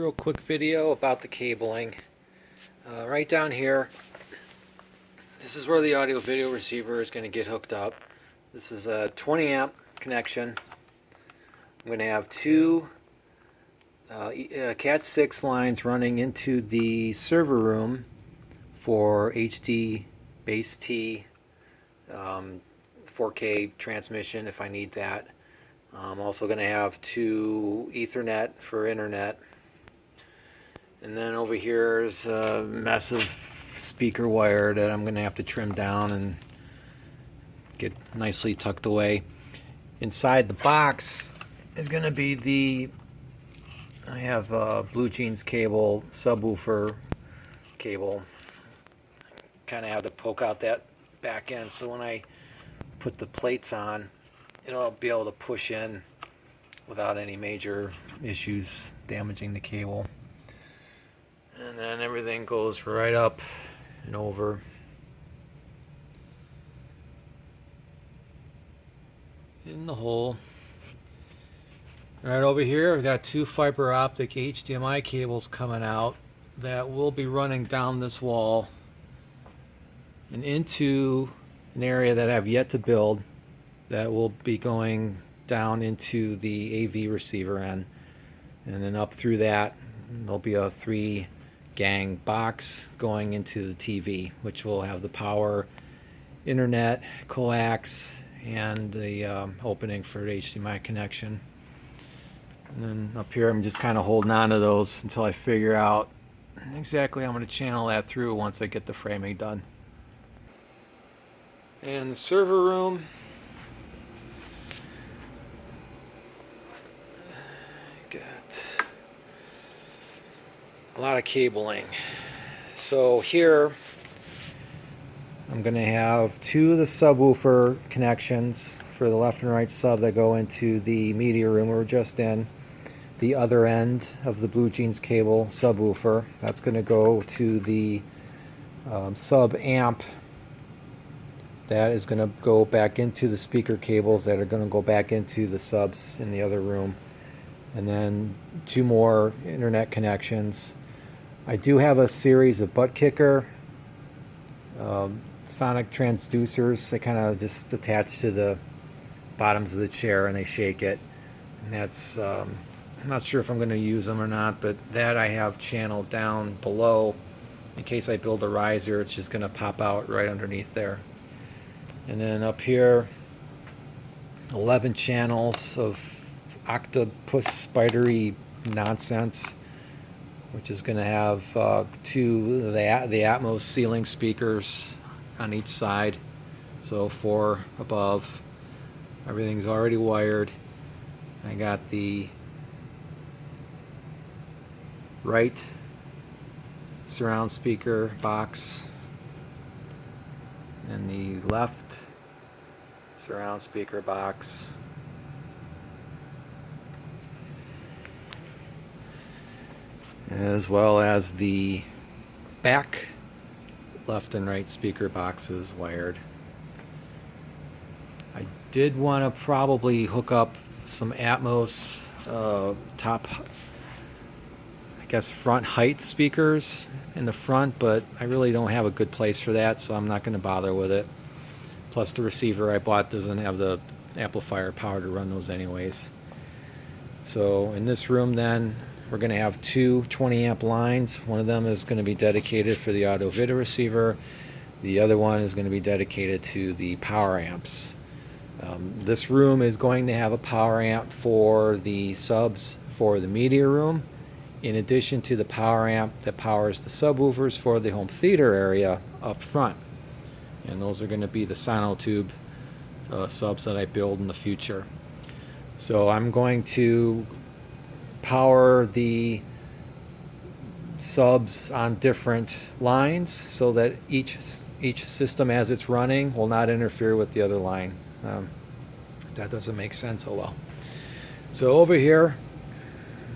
real quick video about the cabling. Right down here, this is where the audio video receiver is going to get hooked up. This is a 20 amp connection. I'm going to have two Cat 6 lines running into the server room for HD base T 4K transmission if I need that. I'm also going to have two Ethernet for internet. And then over here is a massive speaker wire that I'm going to have to trim down and get nicely tucked away. Inside the box is going to be I have a Blue Jeans cable, subwoofer cable. Kind of have to poke out that back end so when I put the plates on, it'll be able to push in without any major issues damaging the cable. And then everything goes right up and over. In the hole. Right over here, I've got two fiber optic HDMI cables coming out that will be running down this wall and into an area that I've yet to build that will be going down into the AV receiver end, and then up through that there'll be a 3-gang box going into the TV, which will have the power, internet, coax, and the opening for the HDMI connection. And then up here I'm just kind of holding on to those until I figure out exactly how I'm going to channel that through once I get the framing done. And the server room, got a lot of cabling. So here I'm going to have two of the subwoofer connections for the left and right sub that go into the media room we're just in. The other end of the Blue Jeans cable subwoofer, that's going to go to the sub amp that is going to go back into the speaker cables that are going to go back into the subs in the other room. And then two more internet connections. I do have a series of butt kicker sonic transducers. They kind of just attach to the bottoms of the chair and they shake it. And that's I'm not sure if I'm going to use them or not, but that I have channeled down below in case I build a riser. It's just going to pop out right underneath there. And then up here, 11 channels of octopus spidery nonsense, which is going to have two the Atmos ceiling speakers on each side, so 4 above. Everything's already wired. I got the right surround speaker box and the left surround speaker box. As well as the back left and right speaker boxes wired. I did want to probably hook up some Atmos top, I guess, front height speakers in the front, but I really don't have a good place for that, so I'm not going to bother with it. Plus the receiver I bought doesn't have the amplifier power to run those anyways. So in this room then we're going to have two 20 amp lines. One of them is going to be dedicated for the audio video receiver. The other one is going to be dedicated to the power amps. This room is going to have a power amp for the subs for the media room, in addition to the power amp that powers the subwoofers for the home theater area up front. And those are going to be the Sonotube subs that I build in the future. So I'm going to power the subs on different lines so that each system as it's running will not interfere with the other line. That doesn't make sense. Oh well. So over here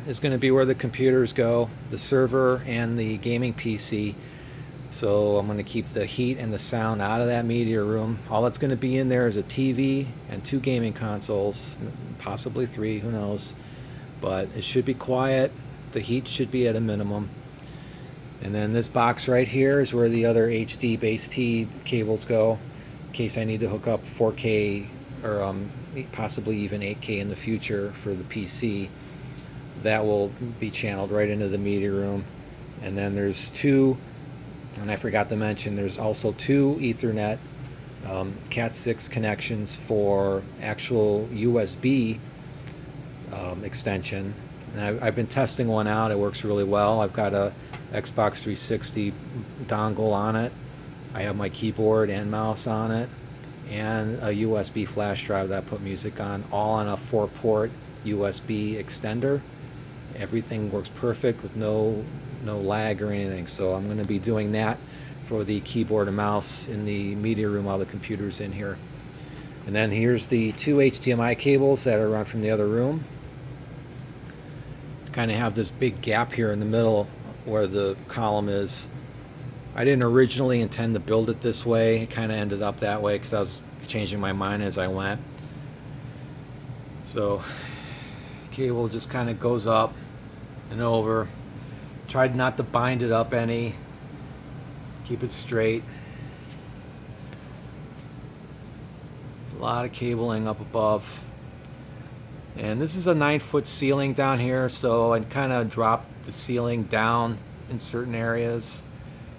is going to be where the computers go, the server and the gaming PC. So I'm going to keep the heat and the sound out of that media room. All that's going to be in there is a TV and 2 gaming consoles, possibly 3, who knows. But it should be quiet. the heat should be at a minimum. And then this box right here is where the other HD base T cables go, in case I need to hook up 4K or possibly even 8K in the future for the PC. That will be channeled right into the media room. And then there's two, and I forgot to mention, there's also two Ethernet Cat 6 connections for actual USB extension. And I've been testing one out. It works really well. I've got a Xbox 360 dongle on it. I have my keyboard and mouse on it, and a USB flash drive that I put music on, all on a 4-port USB extender. Everything works perfect with no lag or anything. So I'm going to be doing that for the keyboard and mouse in the media room while the computer's in here. And then here's the two HDMI cables that are run from the other room. Kind of have this big gap here in the middle where the column is. I didn't originally intend to build it this way. It kind of ended up that way because I was changing my mind as I went. So cable just kind of goes up and over. Tried not to bind it up any. Keep it straight. There's a lot of cabling up above. And this is a 9-foot ceiling down here, so I kind of dropped the ceiling down in certain areas.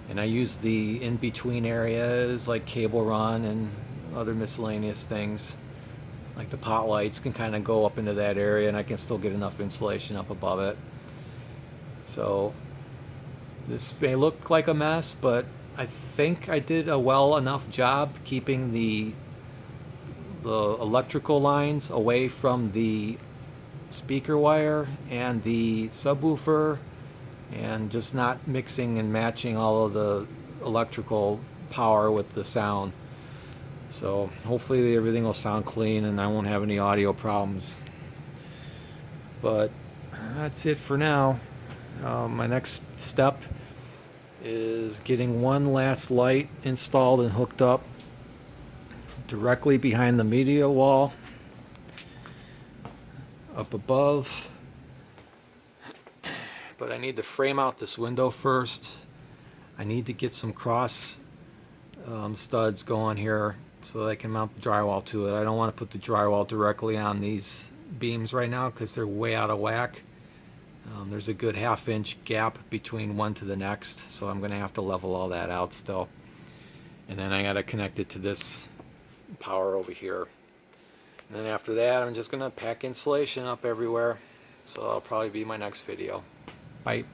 And I use the in-between areas like cable run and other miscellaneous things. Like the pot lights can kind of go up into that area, and I can still get enough insulation up above it. So this may look like a mess, but I think I did a well enough job keeping the electrical lines away from the speaker wire and the subwoofer, and just not mixing and matching all of the electrical power with the sound. So hopefully everything will sound clean and I won't have any audio problems. But that's it for now. My next step is getting one last light installed and hooked up directly behind the media wall up above. But I need to frame out this window first. I need to get some cross studs going here so that I can mount the drywall to it. I don't want to put the drywall directly on these beams right now because they're way out of whack. There's a good 1/2 inch gap between one to the next, so I'm going to have to level all that out still. And then I got to connect it to this power over here. And then after that, I'm just going to pack insulation up everywhere. So that'll probably be my next video. Bye.